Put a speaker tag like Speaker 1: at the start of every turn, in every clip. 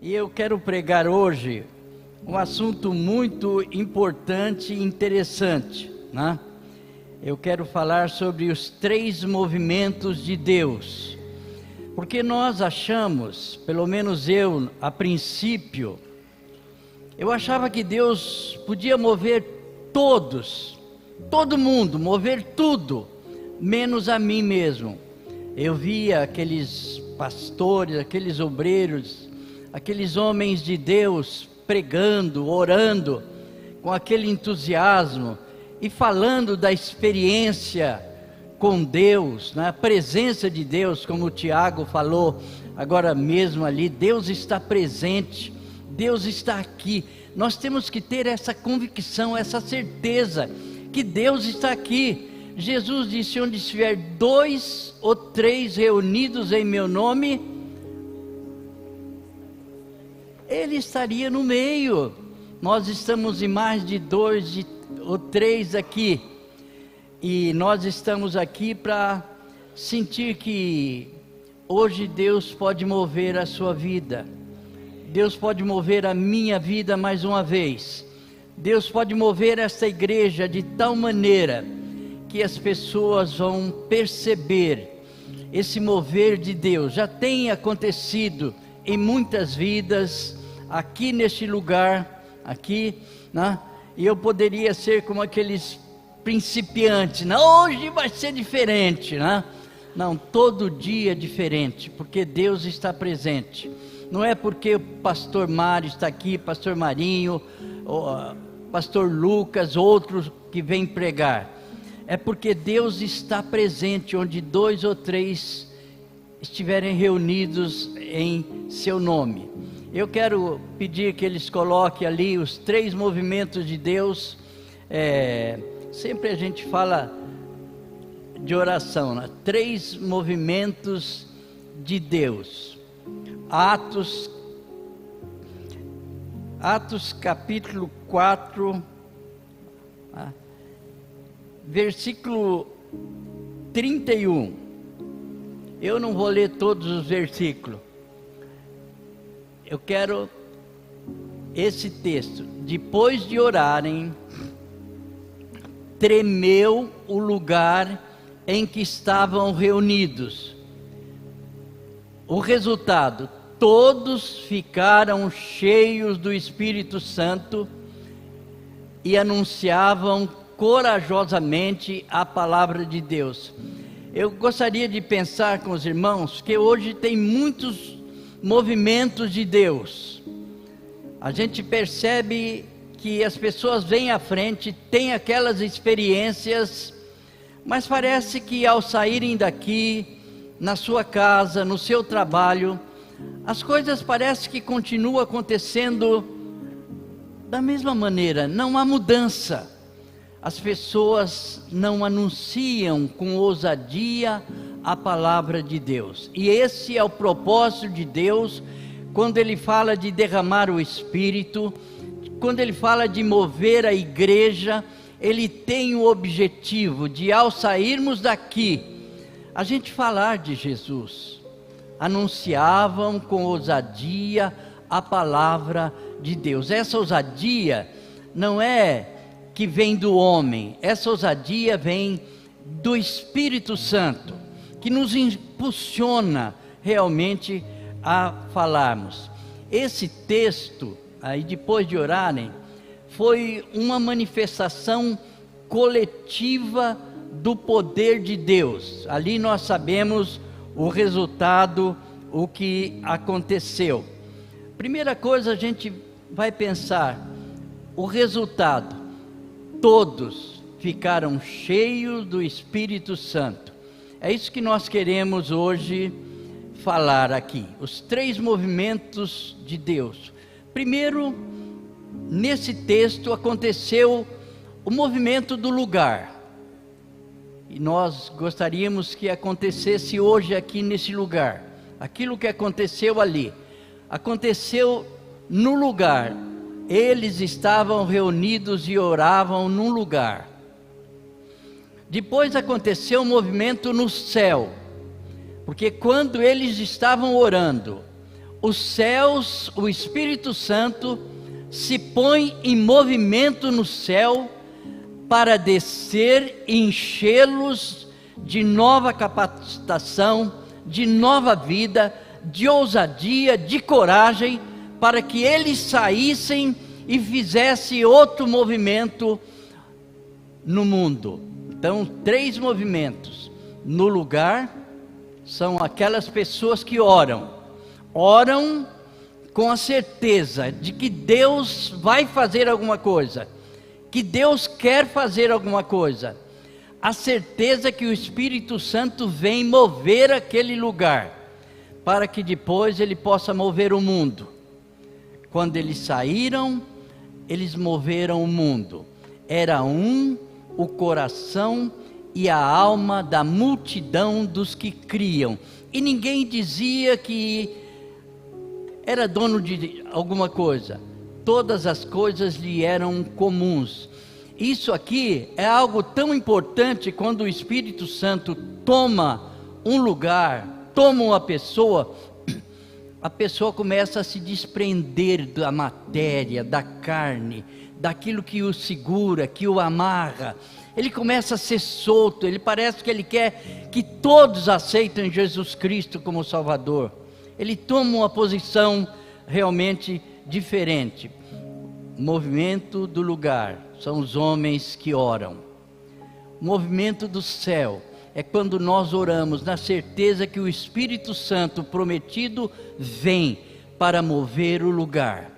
Speaker 1: E eu quero pregar hoje um assunto muito importante e interessante, né? Eu quero falar sobre os 3 movimentos de Deus. Porque nós achamos, pelo menos eu, a princípio, eu achava que Deus podia mover todo mundo, mover tudo, menos a mim mesmo. Eu via aqueles pastores, aqueles obreiros, aqueles homens de Deus pregando, orando, com aquele entusiasmo e falando da experiência com Deus, na presença de Deus, como o Tiago falou agora mesmo ali. Deus está presente, Deus está aqui. Nós temos que ter essa convicção, essa certeza que Deus está aqui. Jesus disse: onde estiver 2 ou 3 reunidos em meu nome, Ele estaria no meio. Nós estamos em mais de 2 ou 3 aqui, e nós estamos aqui para sentir que hoje Deus pode mover a sua vida, Deus pode mover a minha vida mais uma vez, Deus pode mover essa igreja de tal maneira que as pessoas vão perceber esse mover de Deus. Já tem acontecido em muitas vidas, aqui neste lugar, aqui, né? E eu poderia ser como aqueles principiantes, não, hoje vai ser diferente, né? Não, todo dia é diferente, porque Deus está presente. Não é porque o pastor Mário está aqui, pastor Marinho, pastor Lucas, outros que vêm pregar. É porque Deus está presente onde 2 ou 3 estiverem reunidos em seu nome. Eu quero pedir que eles coloquem ali os 3 movimentos de Deus. Sempre a gente fala de oração, né? 3 movimentos de Deus. Atos capítulo 4, versículo 31. Eu não vou ler todos os versículos. Eu quero esse texto. Depois de orarem, tremeu o lugar em que estavam reunidos. O resultado: todos ficaram cheios do Espírito Santo e anunciavam corajosamente a palavra de Deus. Eu gostaria de pensar com os irmãos que hoje tem muitos movimentos de Deus. A gente percebe que as pessoas vêm à frente, têm aquelas experiências, mas parece que ao saírem daqui, na sua casa, no seu trabalho, as coisas parecem que continuam acontecendo da mesma maneira, não há mudança. As pessoas não anunciam com ousadia a palavra de Deus. E esse é o propósito de Deus, quando Ele fala de derramar o Espírito, quando Ele fala de mover a igreja. Ele tem o objetivo de, ao sairmos daqui, a gente falar de Jesus. Anunciavam com ousadia a palavra de Deus. Essa ousadia não é que vem do homem, essa ousadia vem do Espírito Santo, que nos impulsiona realmente a falarmos. Esse texto, aí depois de orarem, foi uma manifestação coletiva do poder de Deus. Ali nós sabemos o resultado, o que aconteceu. Primeira coisa, a gente vai pensar o resultado. Todos ficaram cheios do Espírito Santo. É isso que nós queremos hoje falar aqui. Os 3 movimentos de Deus. Primeiro, nesse texto aconteceu o movimento do lugar. E nós gostaríamos que acontecesse hoje aqui nesse lugar. Aquilo que aconteceu ali, aconteceu no lugar. Eles estavam reunidos e oravam num lugar. Depois aconteceu um movimento no céu, porque quando eles estavam orando, os céus, o Espírito Santo se põe em movimento no céu para descer e enchê-los de nova capacitação, de nova vida, de ousadia, de coragem, para que eles saíssem e fizessem outro movimento no mundo. Então, 3 movimentos. No lugar, são aquelas pessoas que oram com a certeza de que Deus vai fazer alguma coisa, que Deus quer fazer alguma coisa, a certeza que o Espírito Santo vem mover aquele lugar, para que depois ele possa mover o mundo. Quando eles saíram, eles moveram o mundo. Era o coração e a alma da multidão dos que criam. E ninguém dizia que era dono de alguma coisa. Todas as coisas lhe eram comuns. Isso aqui é algo tão importante quando o Espírito Santo toma um lugar, toma uma pessoa, a pessoa começa a se desprender da matéria, da carne, daquilo que o segura, que o amarra. Ele começa a ser solto, ele parece que ele quer que todos aceitem Jesus Cristo como Salvador. Ele toma uma posição realmente diferente. Movimento do lugar, são os homens que oram. Movimento do céu, é quando nós oramos na certeza que o Espírito Santo prometido vem para mover o lugar.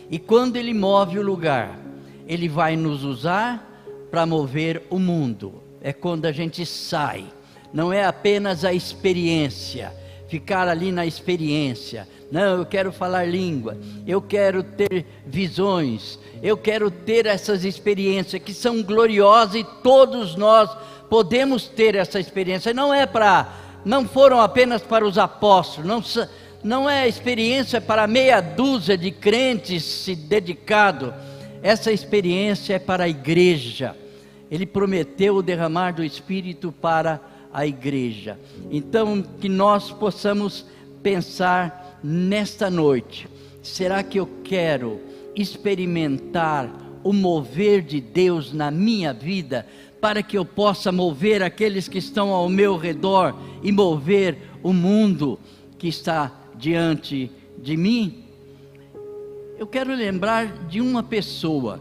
Speaker 1: E quando ele move o lugar, ele vai nos usar para mover o mundo. É quando a gente sai, não é apenas a experiência, ficar ali na experiência. Não, eu quero falar língua, eu quero ter visões, eu quero ter essas experiências que são gloriosas e todos nós podemos ter essa experiência. Não foram apenas para os apóstolos, não é experiência para meia dúzia de crentes se dedicado. Essa experiência é para a igreja. Ele prometeu o derramar do Espírito para a igreja. Então, que nós possamos pensar nesta noite: será que eu quero experimentar o mover de Deus na minha vida, para que eu possa mover aqueles que estão ao meu redor e mover o mundo que está diante de mim? Eu quero lembrar de uma pessoa,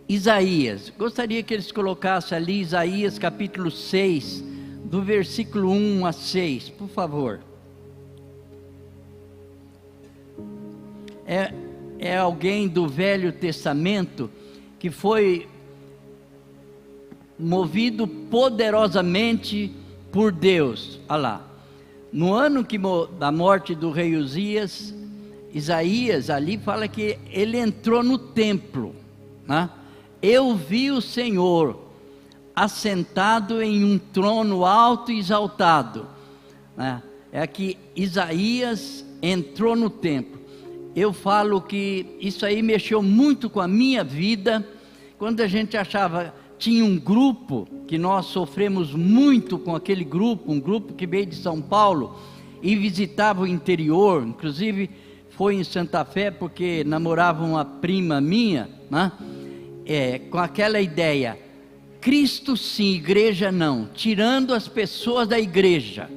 Speaker 1: Isaías. Gostaria que eles colocassem ali Isaías capítulo 6, do versículo 1 a 6, por favor. É alguém do Velho Testamento que foi movido poderosamente por Deus. Olha lá, no ano da morte do rei Uzias, Isaías ali fala que ele entrou no templo, né? Eu vi o Senhor assentado em um trono alto e exaltado, né? É que Isaías entrou no templo. Eu falo que isso aí mexeu muito com a minha vida, quando a gente achava, tinha um grupo, que nós sofremos muito com aquele grupo, um grupo que veio de São Paulo, e visitava o interior, inclusive foi em Santa Fé, porque namorava uma prima minha, né? Com aquela ideia, Cristo sim, igreja não, tirando as pessoas da igreja.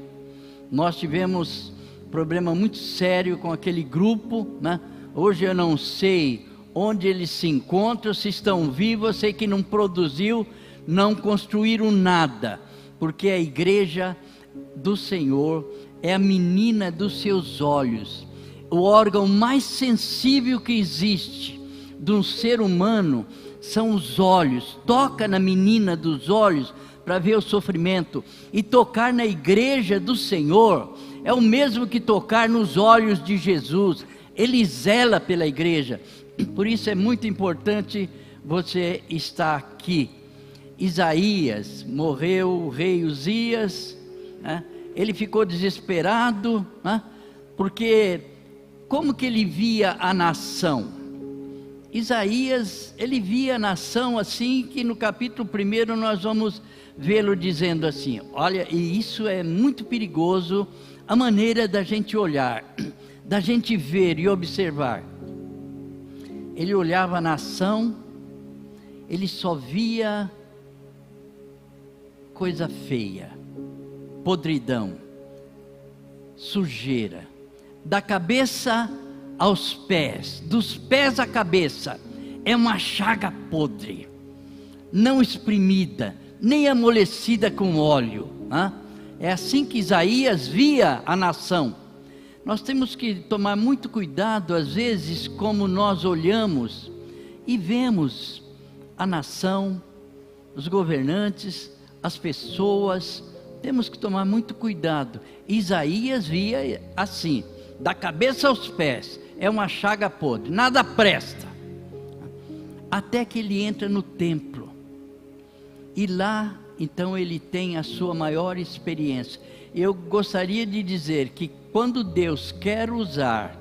Speaker 1: Nós tivemos problema muito sério com aquele grupo, né? Hoje eu não sei onde eles se encontram, se estão vivos. Eu sei que não produziu, não construíram nada, porque a igreja do Senhor é a menina dos seus olhos. O órgão mais sensível que existe de um ser humano são os olhos. Toca na menina dos olhos para ver o sofrimento, e tocar na igreja do Senhor é o mesmo que tocar nos olhos de Jesus. Ele zela pela igreja. Por isso é muito importante você estar aqui. Isaías morreu, o rei Uzias, né? Ele ficou desesperado, né? Porque como que ele via a nação? Isaías, ele via a nação assim, que no capítulo 1 nós vamos vê-lo dizendo assim, olha, e isso é muito perigoso, a maneira da gente olhar. da gente ver e observar. Ele olhava a nação, ele só via coisa feia, podridão, sujeira, da cabeça aos pés, dos pés à cabeça, é uma chaga podre, não espremida, nem amolecida com óleo. É assim que Isaías via a nação. Nós temos que tomar muito cuidado, às vezes, como nós olhamos e vemos a nação, os governantes, as pessoas. Temos que tomar muito cuidado. Isaías via assim, da cabeça aos pés, é uma chaga podre, nada presta. Até que ele entra no templo, e lá, então, ele tem a sua maior experiência. Eu gostaria de dizer que quando Deus quer usar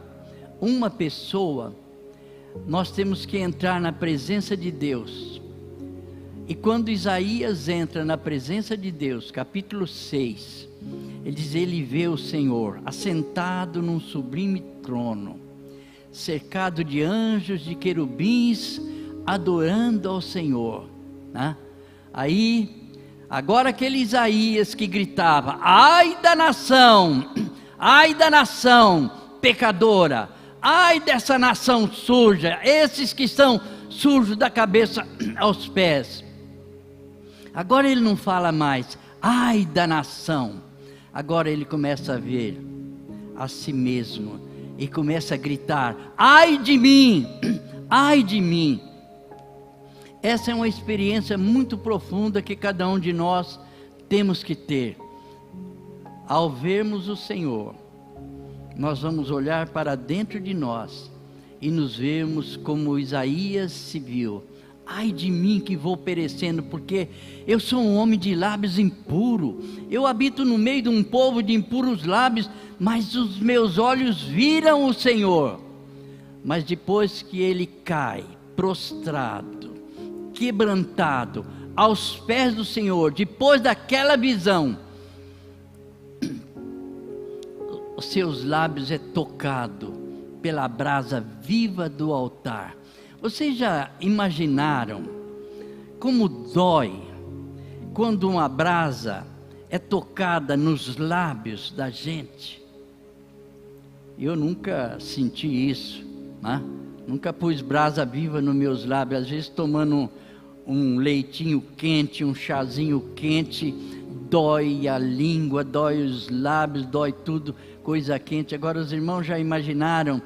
Speaker 1: uma pessoa, nós temos que entrar na presença de Deus. E quando Isaías entra na presença de Deus, capítulo 6, ele diz: ele vê o Senhor assentado num sublime trono, cercado de anjos, de querubins, adorando ao Senhor. Aí, agora aquele Isaías que gritava: ai da nação pecadora, ai dessa nação suja, esses que estão sujos da cabeça aos pés. Agora ele não fala mais, ai da nação. Agora ele começa a ver a si mesmo e começa a gritar: ai de mim, ai de mim. Essa é uma experiência muito profunda que cada um de nós temos que ter. Ao vermos o Senhor, nós vamos olhar para dentro de nós e nos vermos como Isaías se viu: ai de mim que vou perecendo, porque eu sou um homem de lábios impuros, eu habito no meio de um povo de impuros lábios, mas os meus olhos viram o Senhor. Mas depois que ele cai, prostrado, quebrantado, aos pés do Senhor, depois daquela visão, os seus lábios é tocado pela brasa viva do altar. Vocês já imaginaram como dói quando uma brasa é tocada nos lábios da gente? Eu nunca senti isso, nunca pus brasa viva nos meus lábios. Às vezes tomando um leitinho quente, um chazinho quente, dói a língua, dói os lábios, dói tudo, coisa quente. Agora os irmãos já imaginaram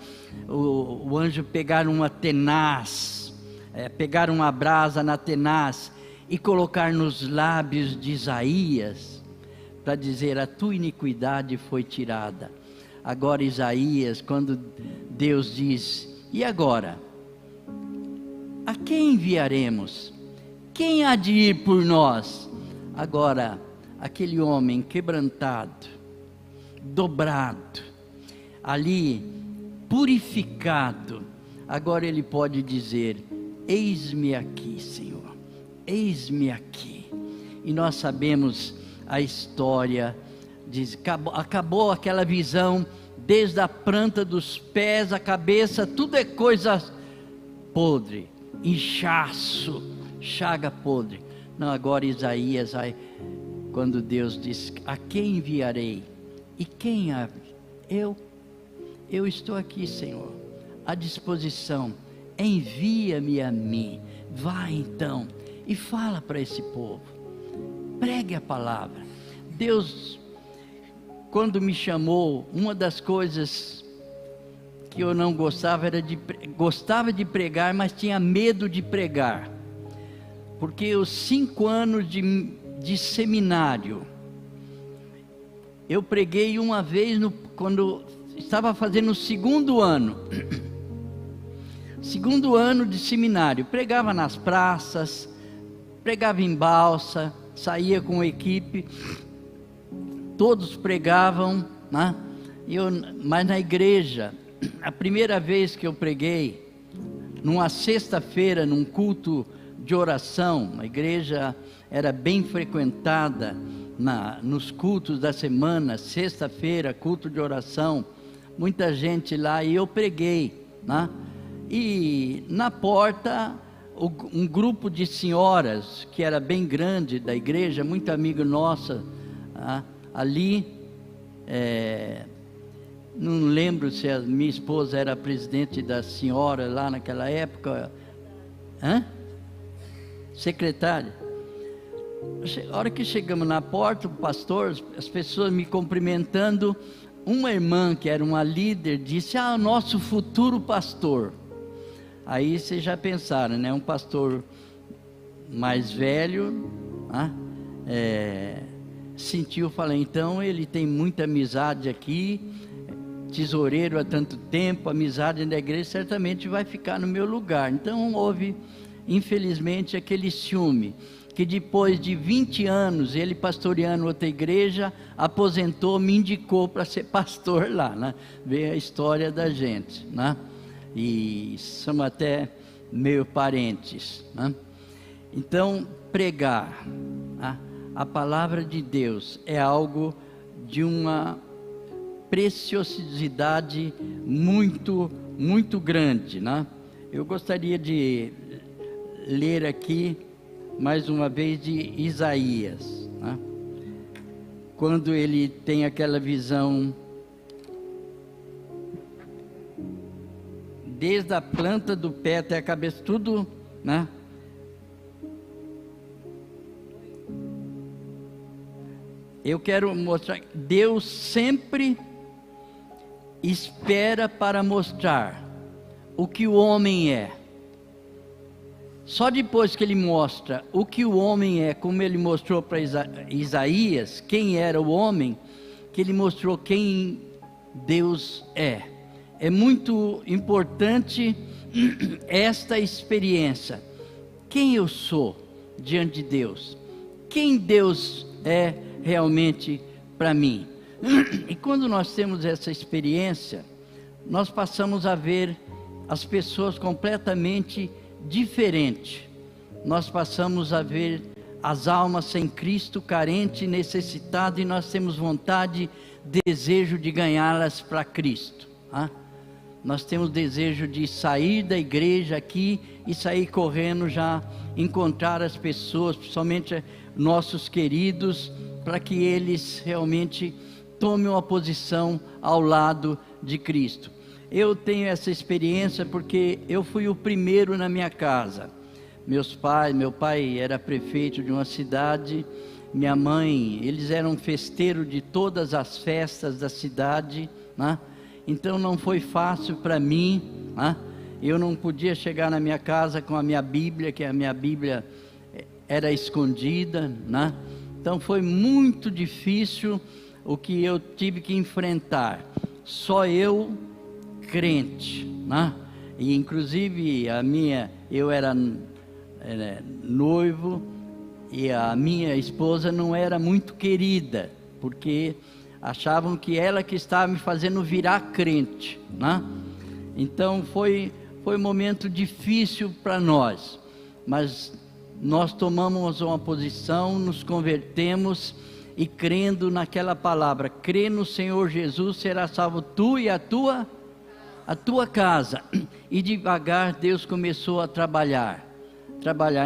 Speaker 1: o anjo pegar uma tenaz, pegar uma brasa na tenaz e colocar nos lábios de Isaías, para dizer: a tua iniquidade foi tirada. Agora Isaías, quando Deus diz: e agora? A quem enviaremos? Quem há de ir por nós? Agora, aquele homem quebrantado, dobrado, ali, purificado, agora ele pode dizer: eis-me aqui, Senhor, eis-me aqui. E nós sabemos a história, diz, acabou aquela visão, desde a planta dos pés, a cabeça, tudo é coisa podre, inchaço, chaga podre. Não, agora Isaías, quando Deus diz: a quem enviarei? E quem há? Eu estou aqui, Senhor, à disposição, envia-me a mim. Vá então e fala para esse povo, pregue a palavra. Deus, quando me chamou, uma das coisas que eu não gostava era gostava de pregar, mas tinha medo de pregar, porque os 5 anos de seminário, eu preguei uma vez quando estava fazendo o 2º ano, 2º ano de seminário, pregava nas praças, pregava em balsa, saía com a equipe, todos pregavam, mas na igreja, a primeira vez que eu preguei, numa sexta-feira, num culto de oração, a igreja era bem frequentada nos cultos da semana, sexta-feira, culto de oração, muita gente lá, e eu preguei, né? E na porta, um grupo de senhoras, que era bem grande da igreja, muito amigo nossa, ali, não lembro se a minha esposa era presidente da senhora lá naquela época, secretária. A hora que chegamos na porta, o pastor, as pessoas me cumprimentando, uma irmã que era uma líder disse: nosso futuro pastor. Aí vocês já pensaram, né? Um pastor mais velho, sentiu, falei, então ele tem muita amizade aqui, tesoureiro há tanto tempo, amizade da igreja, certamente vai ficar no meu lugar. Então houve, infelizmente, aquele ciúme, que depois de 20 anos, ele pastoreando outra igreja, aposentou, me indicou para ser pastor lá, né? Veio a história da gente, né? E somos até meio parentes, né? Então, pregar a palavra de Deus é algo de uma preciosidade muito, muito grande, né? Eu gostaria de ler aqui mais uma vez de Isaías, né? Quando ele tem aquela visão, desde a planta do pé até a cabeça, tudo, né? Eu quero mostrar que Deus sempre espera para mostrar o que o homem é. Só depois que ele mostra o que o homem é, como ele mostrou para Isaías, quem era o homem, que ele mostrou quem Deus é. É muito importante esta experiência. Quem eu sou diante de Deus? Quem Deus é realmente para mim? E quando nós temos essa experiência, nós passamos a ver as pessoas completamente diferente. Nós passamos a ver as almas sem Cristo, carente, necessitado, e nós temos vontade, desejo de ganhá-las para Cristo. Nós temos desejo de sair da igreja aqui e sair correndo já, encontrar as pessoas, principalmente nossos queridos, para que eles realmente tomem uma posição ao lado de Cristo. Eu tenho essa experiência porque eu fui o primeiro na minha casa. Meu pai era prefeito de uma cidade, minha mãe, eles eram festeiro de todas as festas da cidade, né? Então não foi fácil para mim, né? Eu não podia chegar na minha casa com a minha Bíblia, que a minha Bíblia era escondida, né? Então foi muito difícil o que eu tive que enfrentar. Só eu, crente, né? E inclusive eu era noivo, e a minha esposa não era muito querida, porque achavam que ela que estava me fazendo virar crente, né? Então foi um momento difícil para nós, mas nós tomamos uma posição, nos convertemos, e crendo naquela palavra, crê no Senhor Jesus, será salvo tu e a tua casa. E devagar Deus começou a trabalhar.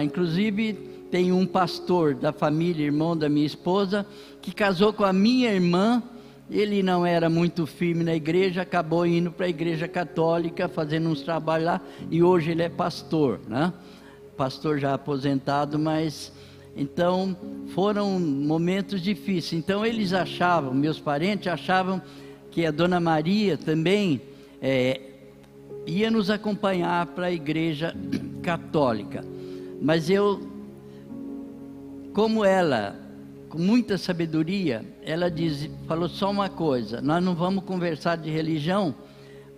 Speaker 1: Inclusive tem um pastor da família, irmão da minha esposa, que casou com a minha irmã. Ele não era muito firme na igreja, acabou indo para a igreja católica, fazendo uns trabalhos lá, e hoje ele é pastor, né? Pastor já aposentado, mas então foram momentos difíceis. Então eles achavam, meus parentes achavam que a Dona Maria também ia nos acompanhar para a igreja católica, mas eu, como ela, com muita sabedoria, ela falou só uma coisa: nós não vamos conversar de religião,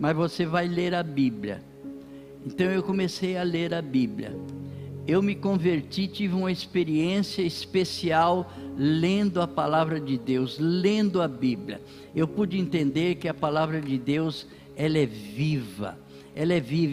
Speaker 1: mas você vai ler a Bíblia. Então eu comecei a ler a Bíblia. Eu me converti, tive uma experiência especial lendo a palavra de Deus, lendo a Bíblia. Eu pude entender que a palavra de Deus, ela é viva.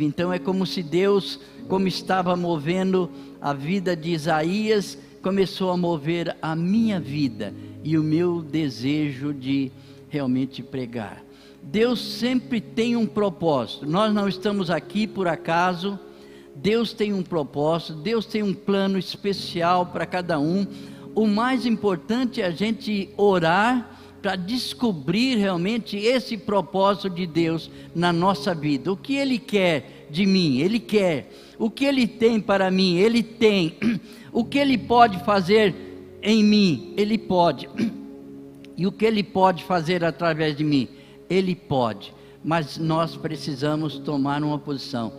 Speaker 1: Então é como se Deus, como estava movendo a vida de Isaías, começou a mover a minha vida e o meu desejo de realmente pregar. Deus sempre tem um propósito. Nós não estamos aqui por acaso. Deus tem um propósito, Deus tem um plano especial para cada um. O mais importante é a gente orar para descobrir realmente esse propósito de Deus na nossa vida. O que Ele quer de mim? Ele quer. O que Ele tem para mim? Ele tem. O que Ele pode fazer em mim? Ele pode. E o que Ele pode fazer através de mim? Ele pode. Mas nós precisamos tomar uma posição.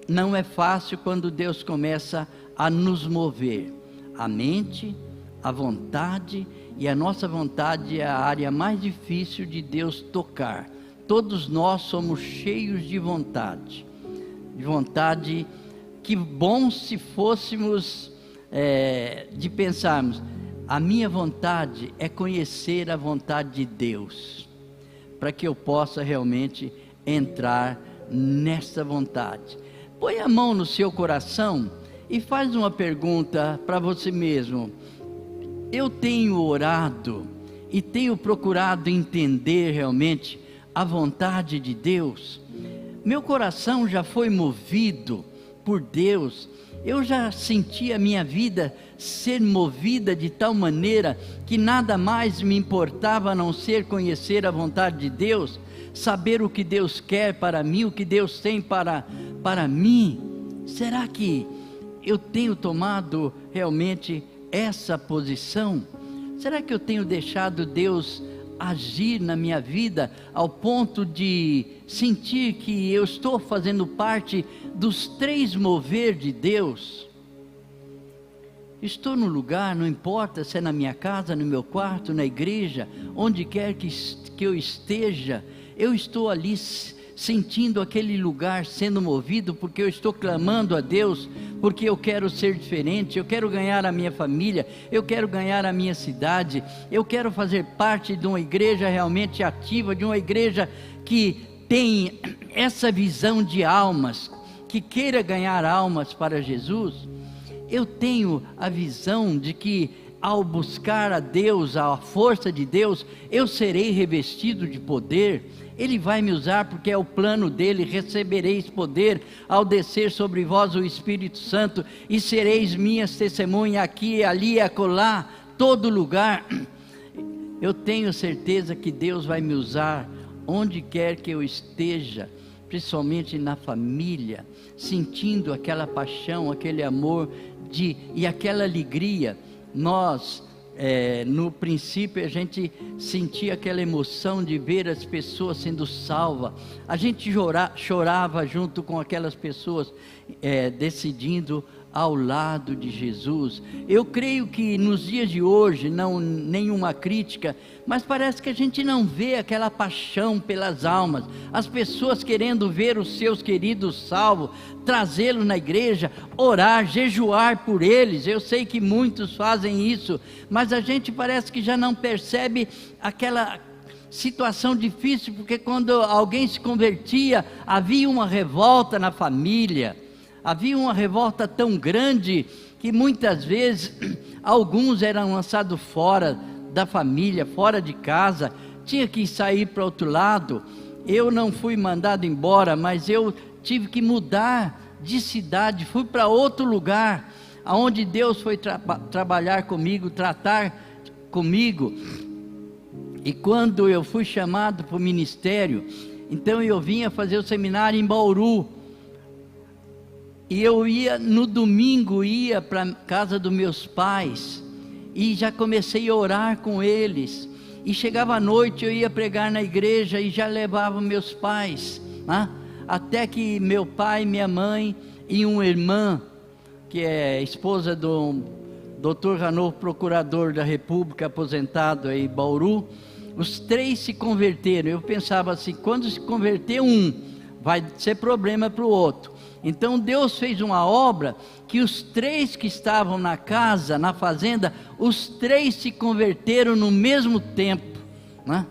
Speaker 1: Não é fácil quando Deus começa a nos mover. A mente, a vontade, e a nossa vontade é a área mais difícil de Deus tocar. Todos nós somos cheios de vontade. Que bom se fôssemos de pensarmos, a minha vontade é conhecer a vontade de Deus, para que eu possa realmente entrar nessa vontade. Põe a mão no seu coração e faz uma pergunta para você mesmo. Eu tenho orado e tenho procurado entender realmente a vontade de Deus? Meu coração já foi movido por Deus? Eu já senti a minha vida ser movida de tal maneira que nada mais me importava a não ser conhecer a vontade de Deus? Saber o que Deus quer para mim, o que Deus tem para mim? Será que eu tenho tomado realmente essa posição? Será que eu tenho deixado Deus agir na minha vida ao ponto de sentir que eu estou fazendo parte dos 3 mover de Deus? Estou no lugar, não importa se é na minha casa, no meu quarto, na igreja, onde quer que eu esteja, eu estou ali sentindo aquele lugar sendo movido, porque eu estou clamando a Deus, porque eu quero ser diferente, eu quero ganhar a minha família, eu quero ganhar a minha cidade, eu quero fazer parte de uma igreja realmente ativa, de uma igreja que tem essa visão de almas, que queira ganhar almas para Jesus. Eu tenho a visão de que ao buscar a Deus, a força de Deus, eu serei revestido de poder. Ele vai me usar porque é o plano dele. Recebereis poder ao descer sobre vós o Espírito Santo, e sereis minhas testemunhas aqui, ali, acolá, todo lugar. Eu tenho certeza que Deus vai me usar onde quer que eu esteja, principalmente na família, sentindo aquela paixão, aquele amor e aquela alegria. Nós, no princípio, a gente sentia aquela emoção de ver as pessoas sendo salvas. A gente chorava junto com aquelas pessoas, decidindo ao lado de Jesus. Eu creio que nos dias de hoje, não nenhuma crítica, mas parece que a gente não vê aquela paixão pelas almas, as pessoas querendo ver os seus queridos salvos, trazê-los na igreja, orar, jejuar por eles. Eu sei que muitos fazem isso, mas a gente parece que já não percebe aquela situação difícil, porque quando alguém se convertia, havia uma revolta na família. Havia uma revolta tão grande que muitas vezes alguns eram lançados fora da família, fora de casa, tinha que sair para outro lado. Eu não fui mandado embora, mas eu tive que mudar de cidade, fui para outro lugar, aonde Deus foi trabalhar comigo, tratar comigo. E quando eu fui chamado para o ministério, então eu vinha fazer o seminário em Bauru. E eu ia, no domingo, ia para a casa dos meus pais, e já comecei a orar com eles, e chegava à noite, eu ia pregar na igreja, e já levava meus pais, né? Até que meu pai, minha mãe, e uma irmã, que é esposa do Dr. Ranolfo, procurador da República, aposentado aí em Bauru, os 3 se converteram. Eu pensava assim, quando se converter um, vai ser problema para o outro. Então Deus fez uma obra que os 3 que estavam na casa, na fazenda, os 3 se converteram no mesmo tempo, né?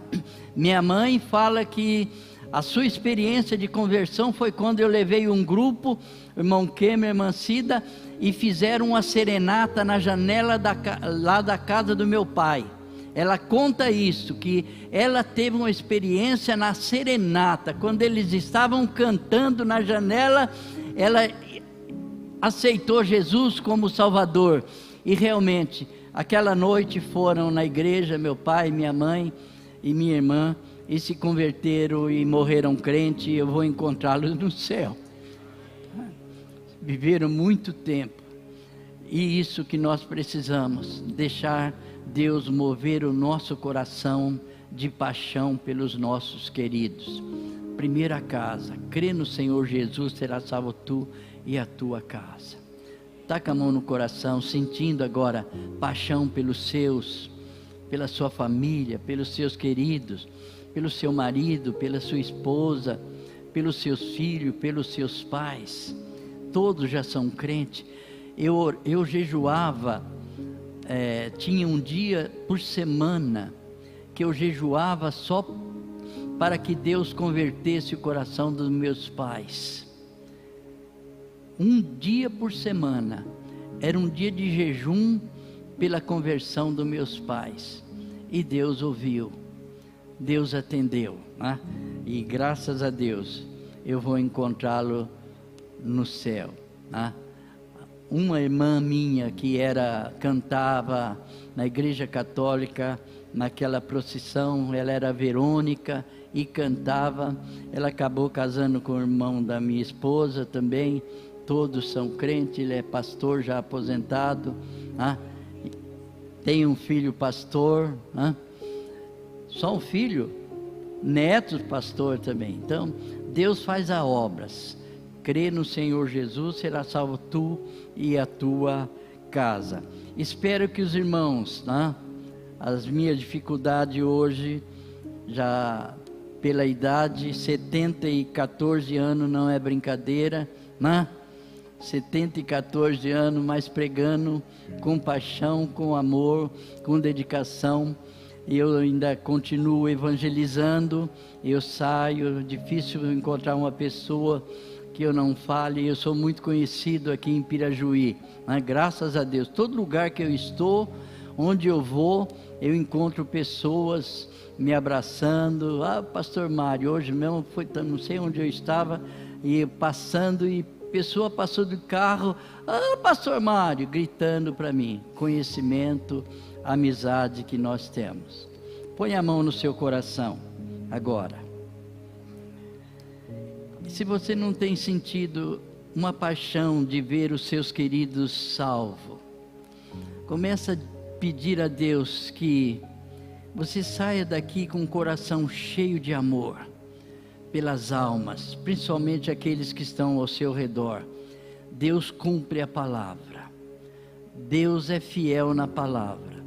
Speaker 1: Minha mãe fala que a sua experiência de conversão foi quando eu levei um grupo, irmão Kemer, irmã Cida, e fizeram uma serenata na janela lá da casa do meu pai. Ela conta isso, que ela teve uma experiência na serenata, quando eles estavam cantando na janela, ela aceitou Jesus como Salvador. E realmente, aquela noite foram na igreja, meu pai, minha mãe e minha irmã, e se converteram e morreram crentes, e eu vou encontrá-los no céu. Viveram muito tempo, e isso que nós precisamos, deixar Deus mover o nosso coração de paixão pelos nossos queridos. Primeira casa, crê no Senhor Jesus, será salvo tu e a tua casa. Taca a mão no coração, sentindo agora paixão pelos seus, pela sua família, pelos seus queridos, pelo seu marido, pela sua esposa, pelos seus filhos, pelos seus pais. Todos já são crentes. Eu jejuava, tinha um dia por semana que eu jejuava só para que Deus convertesse o coração dos meus pais. Um dia por semana era um dia de jejum pela conversão dos meus pais, e Deus ouviu, Deus atendeu, né? E graças a Deus eu vou encontrá-lo no céu, né? Uma irmã minha que cantava na igreja católica, naquela procissão, ela era Verônica e cantava, ela acabou casando com o irmão da minha esposa também, todos são crentes, ele é pastor já aposentado, né? Tem um filho pastor, né? Só um filho, neto pastor também. Então Deus faz as obras. Crê no Senhor Jesus, será salvo tu e a tua casa. Espero que os irmãos, né? As minhas dificuldades hoje, já pela idade, 14 anos não é brincadeira, né? 14 anos, mas pregando com paixão, com amor, com dedicação. Eu ainda continuo evangelizando, eu saio, difícil encontrar uma pessoa que eu não fale, eu sou muito conhecido aqui em Pirajuí, né? Graças a Deus, todo lugar que eu estou, onde eu vou, eu encontro pessoas me abraçando. Pastor Mário, hoje mesmo foi, não sei onde eu estava, e passando, e pessoa passou do carro, Pastor Mário, gritando para mim. Conhecimento, amizade que nós temos. Põe a mão no seu coração agora. Se você não tem sentido uma paixão de ver os seus queridos salvos, começa a pedir a Deus que você saia daqui com o coração cheio de amor pelas almas, principalmente aqueles que estão ao seu redor. Deus cumpre a palavra, Deus é fiel na palavra,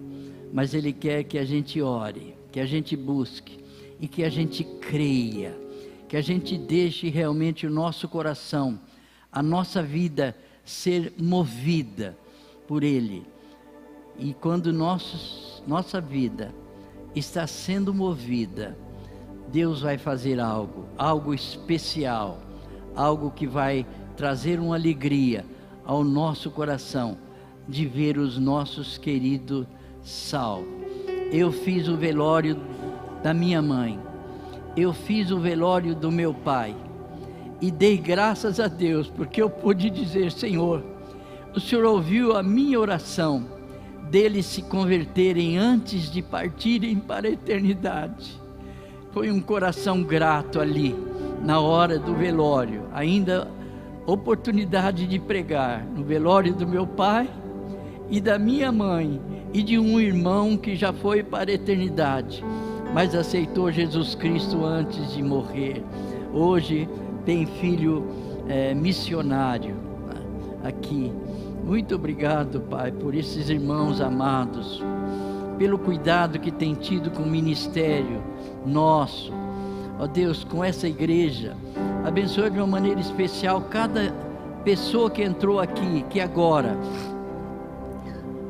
Speaker 1: mas Ele quer que a gente ore, que a gente busque e que a gente creia, que a gente deixe realmente o nosso coração, a nossa vida ser movida por Ele. E quando nossa vida está sendo movida, Deus vai fazer algo especial, algo que vai trazer uma alegria ao nosso coração, de ver os nossos queridos salvos. Eu fiz o velório da minha mãe, eu fiz o velório do meu pai, e dei graças a Deus, porque eu pude dizer: Senhor, o Senhor ouviu a minha oração, deles se converterem antes de partirem para a eternidade. Foi um coração grato ali, na hora do velório, ainda oportunidade de pregar no velório do meu pai e da minha mãe, e de um irmão que já foi para a eternidade, mas aceitou Jesus Cristo antes de morrer. Hoje tem filho missionário aqui. Muito obrigado, Pai, por esses irmãos amados, pelo cuidado que tem tido com o ministério nosso. Ó Deus, com essa igreja, abençoa de uma maneira especial cada pessoa que entrou aqui, que agora,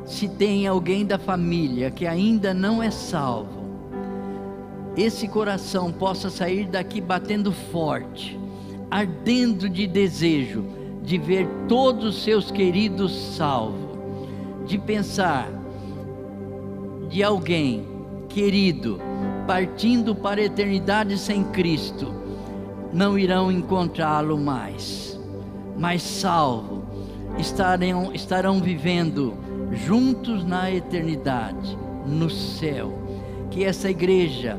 Speaker 1: se tem alguém da família que ainda não é salvo, esse coração possa sair daqui batendo forte, ardendo de desejo de ver todos os seus queridos salvos, de pensar de alguém querido, partindo para a eternidade sem Cristo, não irão encontrá-lo mais, mas salvo, estarão vivendo juntos na eternidade, no céu. Que essa igreja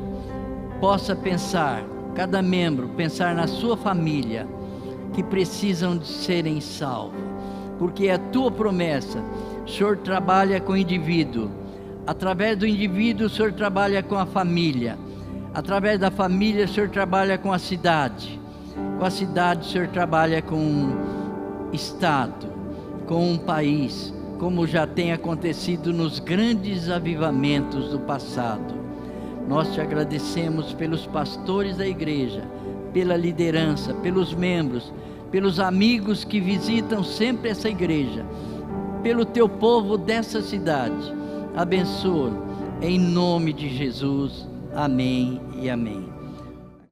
Speaker 1: possa pensar, cada membro pensar na sua família, que precisam de serem salvos, porque é a tua promessa. O Senhor trabalha com o indivíduo, através do indivíduo o Senhor trabalha com a família, através da família o Senhor trabalha com a cidade o Senhor trabalha com um estado, com um país, como já tem acontecido nos grandes avivamentos do passado. Nós te agradecemos pelos pastores da igreja, pela liderança, pelos membros, pelos amigos que visitam sempre essa igreja, pelo teu povo dessa cidade. Abençoa em nome de Jesus. Amém e amém.